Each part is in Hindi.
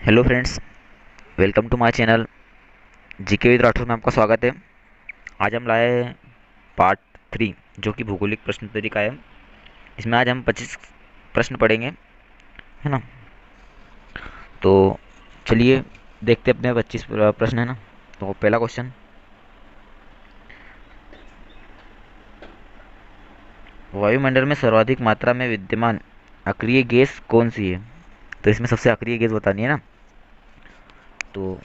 Hello friends, welcome to my channel GK with Rathore में आपका स्वागत है। आज हम लाए हैं पार्ट 3 जो कि भौगोलिक प्रश्न उत्तरी का है। इसमें आज हम 25 प्रश्न पढ़ेंगे, है ना। तो चलिए देखते हैं अपने 25 प्रश्न, है ना। तो पहला क्वेश्चन, वायुमंडल में सर्वाधिक मात्रा में विद्यमान अक्रिय गैस कौन सी है। तो इसमें सबसे अक्रिय गैस बतानी है ना। तो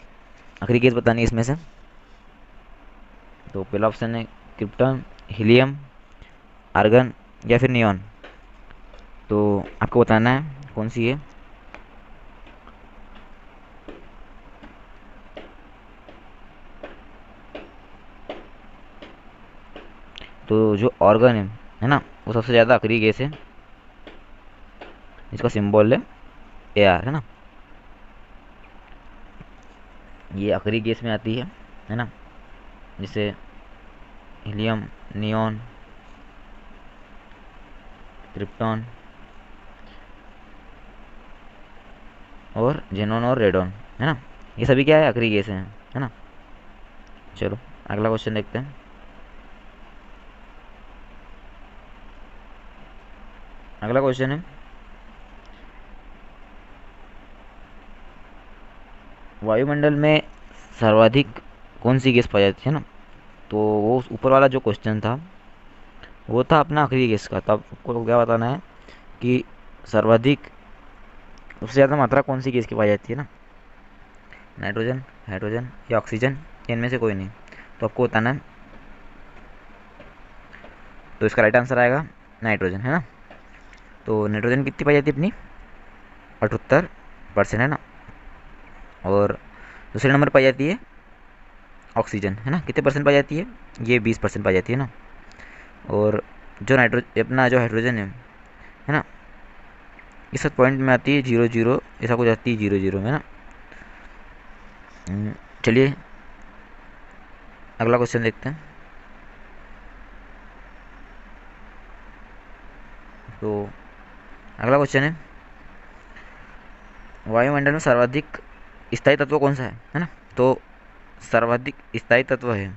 अक्रिय गैस बतानी है इसमें से। तो पहला ऑप्शन है क्रिप्टन, हीलियम, आर्गन या फिर नियॉन। तो आपको बताना है कौन सी है। तो जो ऑर्गन है ना, वो सबसे ज़्यादा अक्रिय गैस है। इसका सिंबल है AR, है ना। ये अक्रिय गैस में आती है ना। जैसे हीलियम, नियॉन, क्रिप्टॉन और जेनॉन और रेडॉन, है ना। ये सभी क्या है, अक्रिय गैस हैं, है ना। चलो अगला क्वेश्चन देखते हैं। अगला क्वेश्चन है, वायुमंडल में सर्वाधिक कौन सी गैस पाई जाती है ना। तो वो ऊपर वाला जो क्वेश्चन था वो था अपना अक्रिय गैस का। तो आपको क्या बताना है कि सर्वाधिक सबसे ज़्यादा मात्रा कौन सी गैस की पाई जाती है ना। नाइट्रोजन, हाइड्रोजन या ऑक्सीजन, इनमें से कोई नहीं। तो आपको बताना है। तो इसका राइट आंसर आएगा नाइट्रोजन, है ना। तो नाइट्रोजन कितनी पाई जाती है अपनी, 78% है ना। और दूसरे नंबर पाई जाती है ऑक्सीजन, है ना। कितने परसेंट पाई जाती है, ये 20% पाई जाती है ना। और जो नाइट्रोजन अपना जो हाइड्रोजन है ना, इस पॉइंट में आती है 00, ऐसा कुछ आती है 00 में ना। चलिए अगला क्वेश्चन देखते हैं। तो अगला क्वेश्चन है, वायुमंडल में सर्वाधिक स्थायी तत्व कौन सा है ना। तो सर्वाधिक स्थायी तत्व है,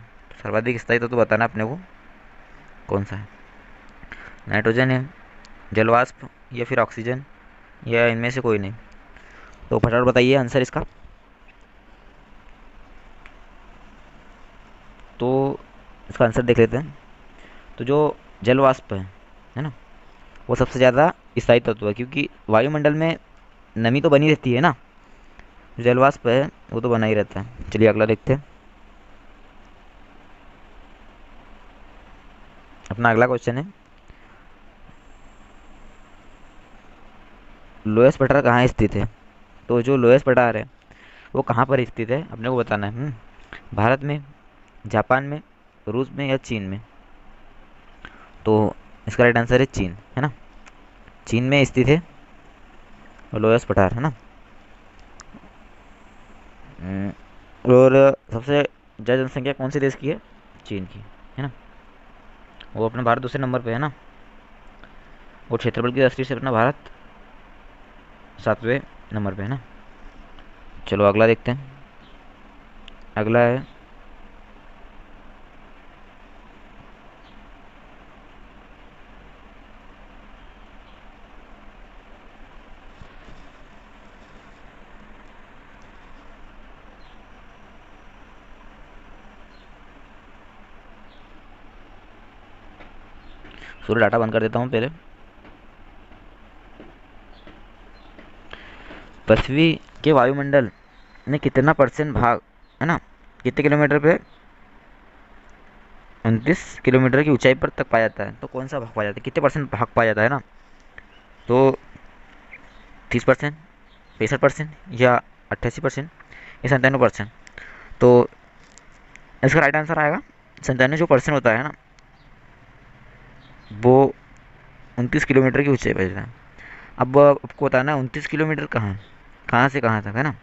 सर्वाधिक स्थायी तत्व बताना अपने को कौन सा है। नाइट्रोजन है, जलवाष्प या फिर ऑक्सीजन या इनमें से कोई नहीं। तो फटाफट बताइए आंसर इसका। तो इसका आंसर देख लेते हैं। तो जो जलवाष्प है ना, वो सबसे ज़्यादा स्थायी तत्व है, क्योंकि वायुमंडल में नमी तो बनी रहती है ना। जो जलवाष्प है वो तो बना ही रहता है। चलिए अगला देखते हैं। अपना अगला क्वेश्चन है, लोएस्ट पठार कहाँ स्थित है। तो जो लोएस्ट पठार है वो कहाँ पर स्थित है अपने को बताना है। भारत में, जापान में, रूस में या चीन में। तो इसका राइट आंसर है चीन, है ना। चीन में स्थित है लोएस्ट पठार, है ना। हम्म, और सबसे ज़्यादा जनसंख्या कौन से देश की है, चीन की, है ना। वो अपना भारत दूसरे नंबर पे है ना। और क्षेत्रफल की दृष्टि से अपना भारत 7वें नंबर पे है ना। चलो अगला देखते हैं। अगला है, सूर्य डाटा बंद कर देता हूँ पहले। पृथ्वी के वायुमंडल में कितना परसेंट भाग, है ना, कितने किलोमीटर पे, 29 किलोमीटर की ऊंचाई पर तक पाया जाता है। तो कौन सा भाग पाया जाता है, कितने परसेंट भाग पाया जाता है ना। तो 30%, 65% या 88% या 97%। तो इसका राइट आंसर आएगा 97 जो परसेंट होता है ना, वो 29 किलोमीटर की ऊंचाई पर जाता है। अब आपको बताना है 29 किलोमीटर कहाँ, कहाँ से कहाँ तक, है ना।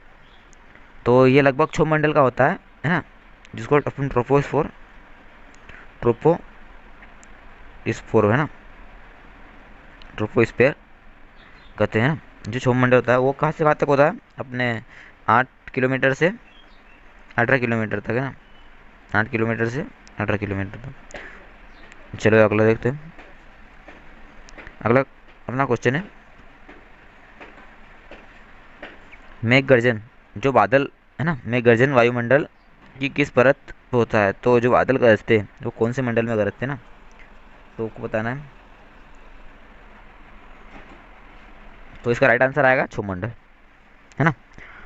तो ये लगभग 6 मंडल का होता है ना। जिसको अपन ट्रोपो स्फोर, है ना, ट्रोपोस्फेयर कहते हैं ना। जो 6 मंडल होता है वो कहाँ से कहाँ तक होता है, अपने 8 किलोमीटर से 18 किलोमीटर तक है ना, 8 किलोमीटर से 18 किलोमीटर तक। चलो अगला देखते हैं। अगला अपना क्वेश्चन है, मेघ गर्जन, जो बादल है ना, मेघ गर्जन वायुमंडल की किस परत पे होता है? तो जो बादल गरजते हैं वो कौन से मंडल में गरजते हैं ना, तो आपको बताना है। तो इसका राइट आंसर आएगा क्षोभ है ना।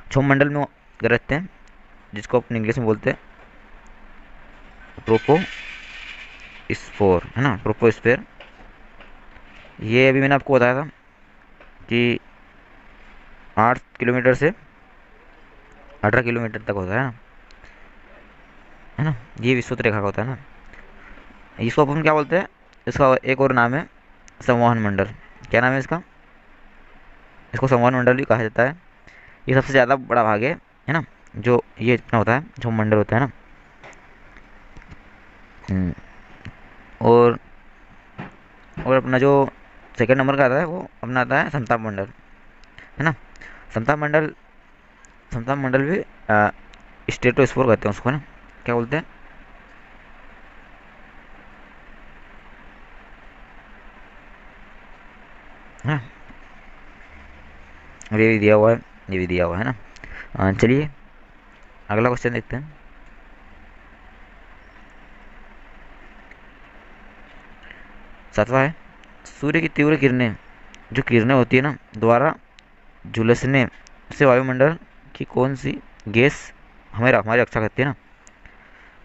क्षोभ मंडल में गरजते हैं, जिसको अपन इंग्लिश में बोलते हैं ट्रोपोस्फेयर है ना, ट्रोपोस्फेयर। ये अभी मैंने आपको बताया था कि 8 किलोमीटर से 18 किलोमीटर तक होता है ना। ये विषुवत रेखा का होता है ना। इसको अपन क्या बोलते हैं, इसका एक और नाम है संवहन मंडल। क्या नाम है इसका? इसको संवहन मंडल भी कहा जाता है। ये सबसे ज़्यादा बड़ा भाग है ना, जो ये इतना होता है, जो मंडल होता है ना। हम्म, और और अपना जो सेकंड नंबर का आता है वो अपना आता है समताप मंडल है ना। समताप मंडल, समताप मंडल भी स्ट्रेटोस्फीयर कहते हैं उसको ना। क्या बोलते हैं? हाँ, ये भी दिया हुआ है, ये भी दिया हुआ है ना। चलिए अगला क्वेश्चन देखते हैं। सातवां है, सूर्य की तीव्र किरणें, जो किरणें होती है ना, द्वारा झुलसने से वायुमंडल की कौन सी गैस हमें हमारी रक्षा करती है ना।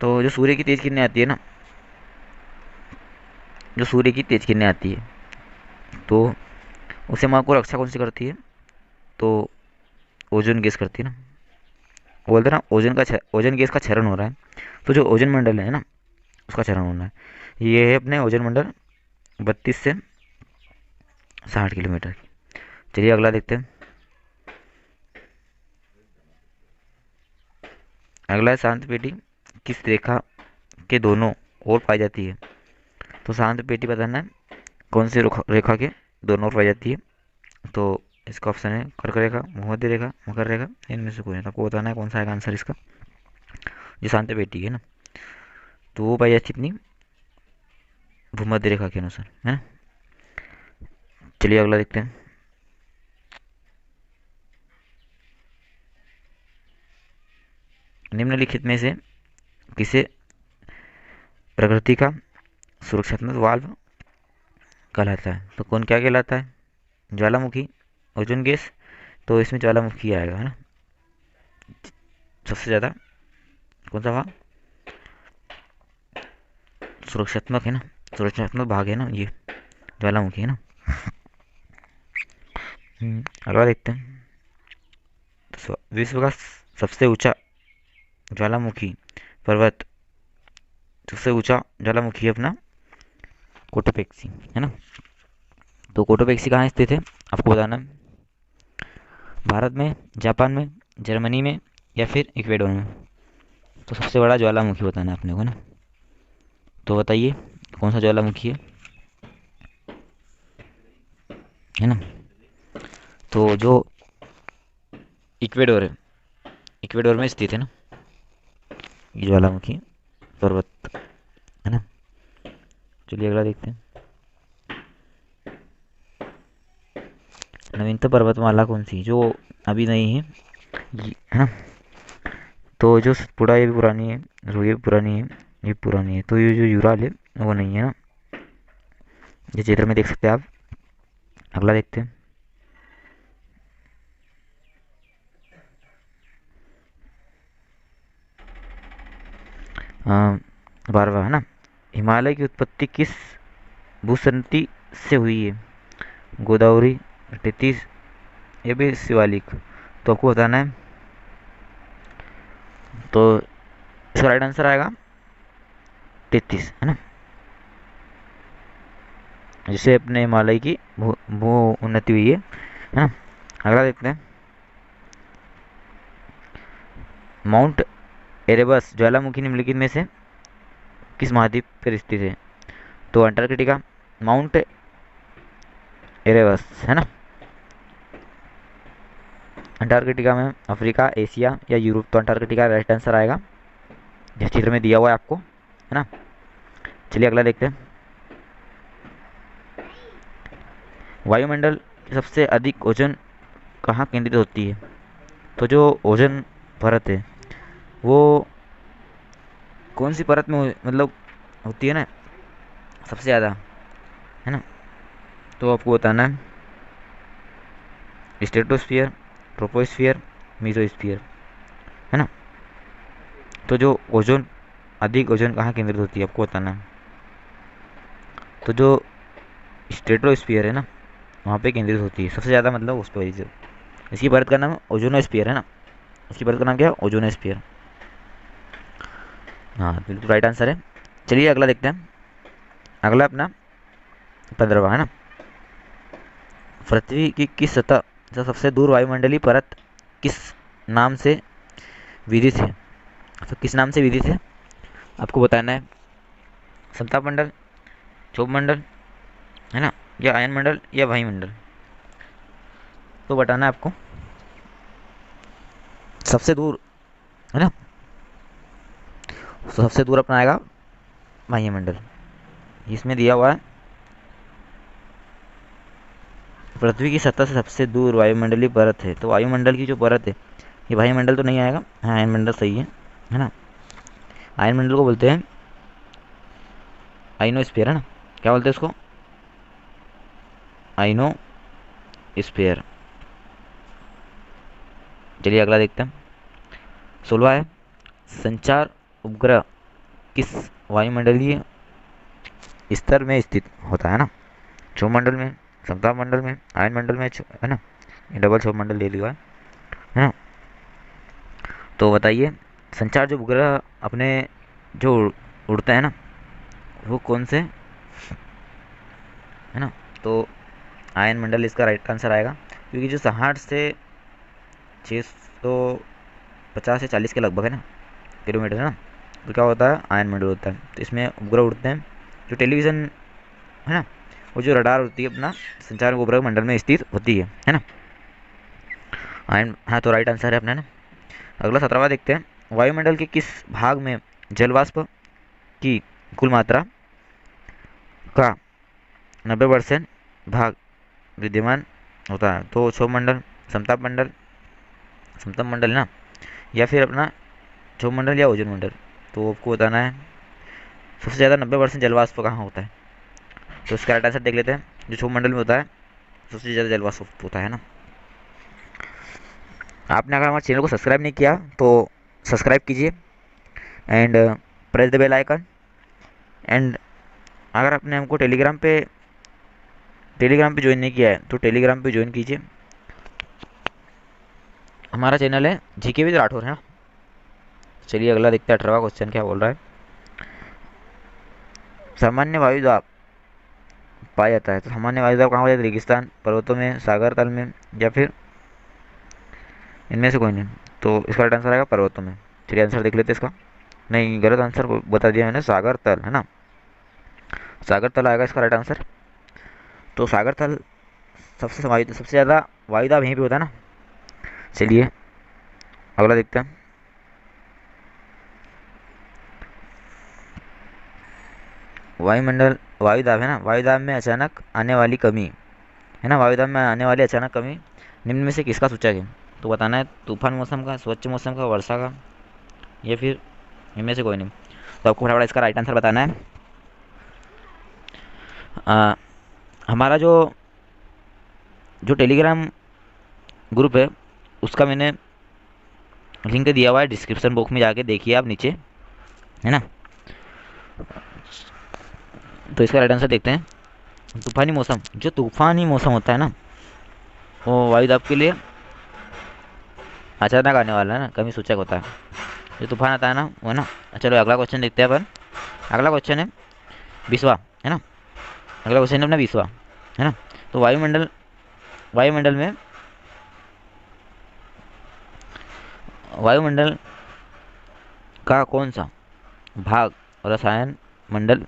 तो जो सूर्य की तेज किरणें आती है ना, जो सूर्य की तेज किरणें आती है, तो उसे हमारे को रक्षा कौन सी करती है? तो ओजोन गैस करती है ना। बोलते हैं ना ओजोन गैस का क्षरण हो रहा है, तो जो ओजोन मंडल है ना उसका क्षरण होना है। ये है अपने ओजोन मंडल 32 से 60 किलोमीटर की। चलिए अगला देखते हैं। अगला है शांत पेटी किस रेखा के दोनों ओर पाई जाती है? तो शांत पेटी बताना है कौन सी रेखा के दोनों ओर पाई जाती है। तो इसका ऑप्शन है कर्क रेखा, भूमध्य रेखा, मकर रेखा, इनमें से कोई नहीं। तो आपको बताना है कौन सा आएगा आंसर इसका। जो शांत पेटी है ना, तो वो पाई जाती है अपनी भूमध्य रेखा के अनुसार है ना। चलिए अगला देखते हैं। निम्नलिखित में से किसे प्रकृति का सुरक्षात्मक वाल्व कहलाता है? तो कौन क्या कहलाता है? ज्वालामुखी, ओजोन गैस। तो इसमें ज्वालामुखी आएगा है ना सबसे ज़्यादा। कौन सा भाग सुरक्षात्मक है ना, सुरक्षात्मक भाग है ना ये ज्वालामुखी है ना। अगला देखते हैं। तो विश्व का सबसे ऊंचा ज्वालामुखी पर्वत, सबसे ऊंचा ज्वालामुखी है अपना कोटोपेक्सी है ना। तो कोटोपेक्सी कहाँ स्थित है आपको बताना है। भारत में, जापान में, जर्मनी में या फिर इक्वेडोर में? तो सबसे बड़ा ज्वालामुखी बताना है अपने को ना। तो बताइए कौन सा ज्वालामुखी है ना। तो जो इक्वेडोर है, इक्वेडोर में स्थित है ना ये ज्वालामुखी पर्वत है ना। चलिए अगला देखते हैं। नवीनतम पर्वतमाला कौन सी जो अभी नहीं है है ना। तो जो सतपुड़ा ये भी पुरानी है, जो ये भी पुरानी है, ये पुरानी है। तो ये जो यूराल है वो नहीं है ना, ये चित्र में देख सकते हैं आप। अगला देखते हैं। 12वां है ना, हिमालय की उत्पत्ति किस भूसंतति से हुई है? गोदावरी, टेथिस, ये भी शिवालिक। तो आपको बताना है। तो इसका राइट आंसर आएगा 33 है ना, जिससे अपने हिमालय की भू उन्नति हुई है ना। अगला देखते हैं। माउंट एरेबस ज्वालामुखी निम्नलिखित में से किस महाद्वीप पर स्थित है? तो अंटार्कटिका, माउंट एरेबस है ना, अंटार्कटिका में अफ्रीका, एशिया या यूरोप, तो अंटार्कटिका राइट आंसर आएगा, जिस चित्र में दिया हुआ है आपको, है ना। चलिए अगला देखते हैं। वायुमंडल की सबसे अधिक ओजोन कहाँ केंद्रित होती है? तो जो ओजोन परत है वो कौन सी परत में मतलब होती है ना सबसे ज़्यादा, है ना। तो आपको बताना है स्ट्रेटोस्फियर, ट्रोपोस्फियर, मीसोस्फियर, है ना। तो जो ओजोन अधिक ओजोन कहाँ केंद्रित होती है आपको बताना है। तो जो स्ट्रेटोस्फियर है ना वहाँ पे केंद्रित होती है सबसे ज़्यादा, मतलब उस पर वजह से। इसकी परत का नाम ओजोनोस्फियर है ना, इसकी परत का नाम क्या है? ओजोनोस्फियर। हाँ बिल्कुल राइट आंसर है। चलिए अगला देखते हैं। अगला अपना 15वां है ना। पृथ्वी की किस सतह से सबसे दूर वायुमंडलीय परत किस नाम से विदित है? तो किस नाम से विदित है आपको बताना है। समताप मंडल, क्षोभ मंडल, है ना, या आयन मंडल या वायुमंडल, तो बताना है आपको। सबसे दूर, है ना, तो सबसे दूर अपना आएगा वायुमंडल। इसमें दिया हुआ है पृथ्वी की सतह से सबसे दूर वायुमंडलीय परत है, तो वायुमंडल की जो परत है ये वायुमंडल तो नहीं आएगा। हाँ आयन मंडल सही है ना। आयन मंडल को बोलते हैं आइनोस्फीयर, है ना। क्या बोलते हैं इसको? आइनो स्फीयर। चलिए अगला देखते हैं। 16 है, संचार उपग्रह किस वायुमंडलीय स्तर में स्थित होता है ना। क्षोभ मंडल में, समताप मंडल में, आयन मंडल में, है ना, ये डबल क्षोभ मंडल ले लिया है ना। तो बताइए संचार जो उपग्रह अपने जो उड़ते हैं ना वो कौन से, है ना। तो आयन मंडल इसका राइट आंसर आएगा, क्योंकि जो 60 से 650 से 40 के लगभग है ना किलोमीटर, है ना, तो क्या होता है? आयन मंडल होता है। तो इसमें उपग्रह उड़ते हैं। जो टेलीविज़न है ना, वो जो रडार होती है अपना संचार उपग्रह मंडल में स्थित होती है ना। आयन, हाँ तो राइट आंसर है अपना ना। अगला 17वां देखते हैं। वायुमंडल के किस भाग में जलवाष्प की कुल मात्रा का 90% भाग विद्यमान होता है? तो क्षोभ मंडल, समताप मंडल, समताप मंडल ना, या फिर अपना क्षोभ मंडल या ओजोन मंडल, तो आपको बताना है सबसे ज़्यादा 90% जलवाष्प कहाँ होता है। तो इसका राइट आंसर देख लेते हैं। जो क्षोभ मंडल में होता है सबसे ज़्यादा जलवाष्प होता है ना। आपने अगर हमारे चैनल को सब्सक्राइब नहीं किया तो सब्सक्राइब कीजिए and press the bell icon. And अगर आपने हमको टेलीग्राम पे ज्वाइन नहीं किया है तो टेलीग्राम पे ज्वाइन कीजिए। हमारा चैनल है जीके विद राठौर, है ना। चलिए अगला देखते हैं 18वां क्वेश्चन क्या बोल रहा है। सामान्य वायु दाब पाया जाता है, तो सामान्य वायु दाब कहाँ पाया जाता है? रेगिस्तान, पर्वतों में, सागर तल में, या फिर इनमें से कोई नहीं। तो इसका राइट आंसर आएगा पर्वतों में। चलिए आंसर देख लेते हैं इसका। नहीं, गलत आंसर बता दिया मैंने, सागर तल, है ना। सागर तल आएगा इसका राइट आंसर। तो सागर तल सबसे ज़्यादा वायु दाब यहीं पे होता है ना। चलिए अगला देखते हैं। वायुमंडल वायु दाब, है ना, वायु दाब में अचानक आने वाली कमी, है ना, वायु दाब में आने वाली अचानक कमी निम्न में से किसका सूचक है? तो बताना है तूफान मौसम का, स्वच्छ मौसम का, वर्षा का, या फिर इनमें से कोई नहीं। तो आपको फटाफट इसका राइट आंसर बताना है। आ, हमारा जो जो टेलीग्राम ग्रुप है उसका मैंने लिंक दिया हुआ है डिस्क्रिप्शन बॉक्स में, जाके देखिए आप नीचे, है ना। तो इसका राइट आंसर देखते हैं। तूफानी मौसम, जो तूफानी मौसम होता है ना वो वायु दाब के लिए अचानक आने वाला है ना कमी सूचक होता है। जो तूफान आता है ना वो ना। चलो अगला क्वेश्चन देखते हैं अपन। अगला क्वेश्चन है 20वां, है ना। अगला क्वेश्चन है अपना 20वां, है ना। तो वायुमंडल में वायुमंडल का कौन सा भाग रसायन मंडल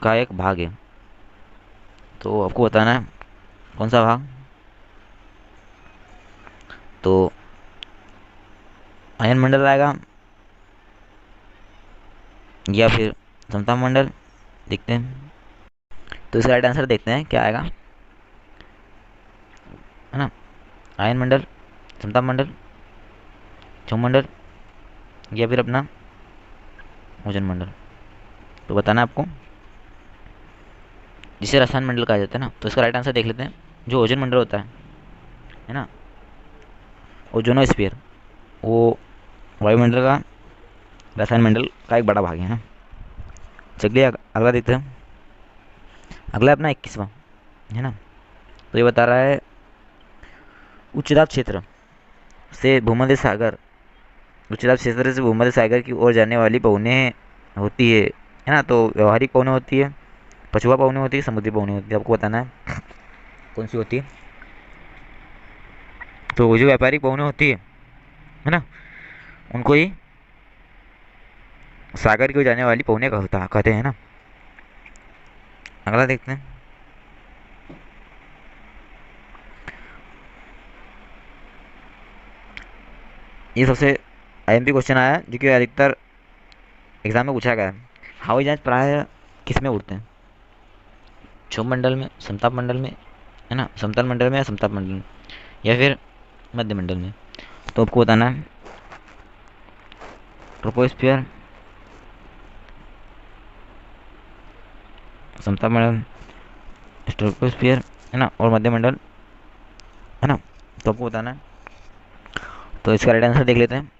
का एक भाग है? तो आपको बताना है कौन सा भाग। तो आयन मंडल आएगा या फिर समताप मंडल, देखते हैं। तो इसका राइट आंसर देखते हैं क्या आएगा, है ना। आयन मंडल, समताप मंडल, क्षोभ मंडल या फिर अपना ओजोन मंडल। तो बताना है आपको, जिसे रसायन मंडल कहा जाता है ना। तो इसका राइट आंसर देख लेते हैं। जो ओजोन मंडल होता है ना, ओजोनोस्फीयर, वो वायुमंडल का रसायन मंडल का एक बड़ा भाग है ना। चलिए अगला देखते हैं। अगला अपना 21वां, है ना। तो ये बता रहा है उच्च दाब क्षेत्र से भूमध्य सागर, उच्च दाब क्षेत्र से भूमध्य सागर की ओर जाने वाली पवनें होती है ना। तो व्यवहारिक पवनें होती है, पछुआ पवनें होती है, समुद्री पवनें होती है। आपको बताना है कौन सी होती है। तो वो जो व्यापारिक पवनें होती है ना, उनको ही सागर की ओर जाने वाली पवनें कहते हैं ना। अगला देखते हैं। ये सबसे आईएमपी क्वेश्चन आया है, जो कि अधिकतर एग्जाम में पूछा गया है। हवाई जहाज प्राय किस में उड़ते हैं? क्षोभ मंडल में, समताप मंडल में, है ना, समतल मंडल में या समताप मंडल में, या फिर मध्य मंडल में। तो आपको बताना है ट्रोपोस्फियर, समताप मंडल, ट्रोपोस्फियर, है ना, और मध्य मंडल, है ना। तो आपको बताना है। तो इसका राइट आंसर देख लेते हैं।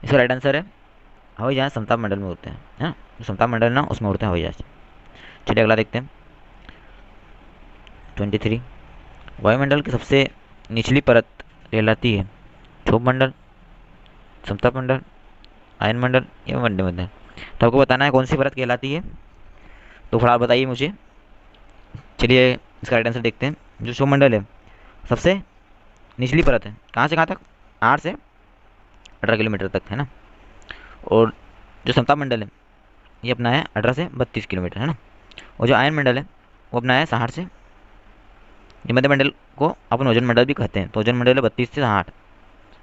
इसका राइट आंसर है हवाई जहाज समताप मंडल में उड़ते हैं, है ना। जो समताप मंडल ना, उसमें उड़ते हैं हवाई जहाज। चलिए अगला देखते हैं। 23, वायुमंडल की सबसे निचली परत कहलाती है? क्षोभ मंडल, समताप मंडल, आयन मंडल या मध्य मंडल। तो आपको बताना है कौन सी परत कहलाती है। तो थोड़ा बताइए मुझे। चलिए इसका राइट आंसर देखते हैं। जो क्षोभ मंडल है, सबसे निचली परत है, कहाँ से कहाँ तक? 8 से 18 किलोमीटर तक, है ना। और जो समताप मंडल है, ये अपना है 18 से 32 किलोमीटर, है ना। और जो आयन मंडल है, वो अपना है 60 से, ये मध्य मंडल को अपन ओजोन मंडल भी कहते हैं। तो ओजोन मंडल है 32 से 60,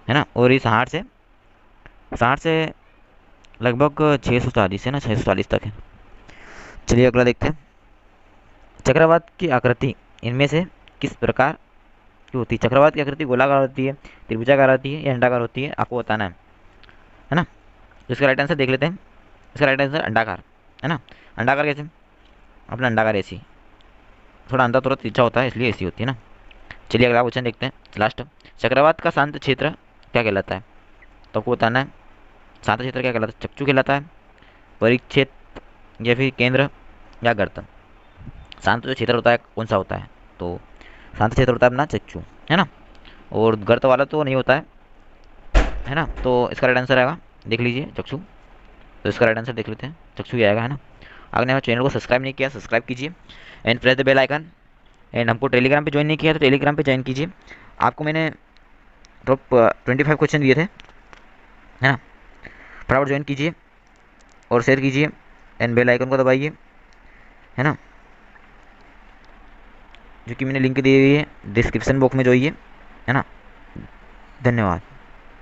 है ना। और ये 60 से लगभग 640 है ना, 640 तक है। चलिए अगला देखते हैं। चक्रवात की आकृति इनमें से किस प्रकार की होती है? चक्रवात की आकृति गोलाकार होती है, त्रिभुजाकार होती है या अंडाकार होती है? आपको बताना है ना। तो इसका राइट आंसर देख लेते हैं। इसका राइट आंसर अंडाकार, है ना। अंडाकार कैसे? अपना अंडाकार ऐसी, थोड़ा अंदर थोड़ा तिरछा होता है, इसलिए ऐसी होती है ना। चलिए अगला क्वेश्चन देखते हैं, लास्ट। चक्रवात का शांत क्षेत्र क्या कहलाता है? तो आपको बताना है शांत क्षेत्र क्या कहलाता है। चक्षु कहलाता है, परिक्षेत्र या फिर केंद्र या गर्त। शांत जो क्षेत्र होता है कौन सा होता है? तो शांत क्षेत्र होता है अपना चक्षु, है ना। और गर्त वाला तो नहीं होता है ना। तो इसका राइट आंसर आएगा, देख लीजिए, चक्षु। तो इसका राइट आंसर देख लेते हैं, चक्षु ही आएगा, है ना। अगर हमारे चैनल को सब्सक्राइब नहीं किया, सब्सक्राइब कीजिए and press the bell icon. And हमको टेलीग्राम पे ज्वाइन नहीं किया तो टेलीग्राम पे ज्वाइन कीजिए। आपको मैंने टॉप 25 क्वेश्चन दिए थे, है ना। फटाफट ज्वाइन कीजिए और शेयर कीजिए एंड बेल आइकन को दबाइए, है ना, जो कि मैंने लिंक दी हुई है डिस्क्रिप्शन बॉक्स में, जो है ना। धन्यवाद।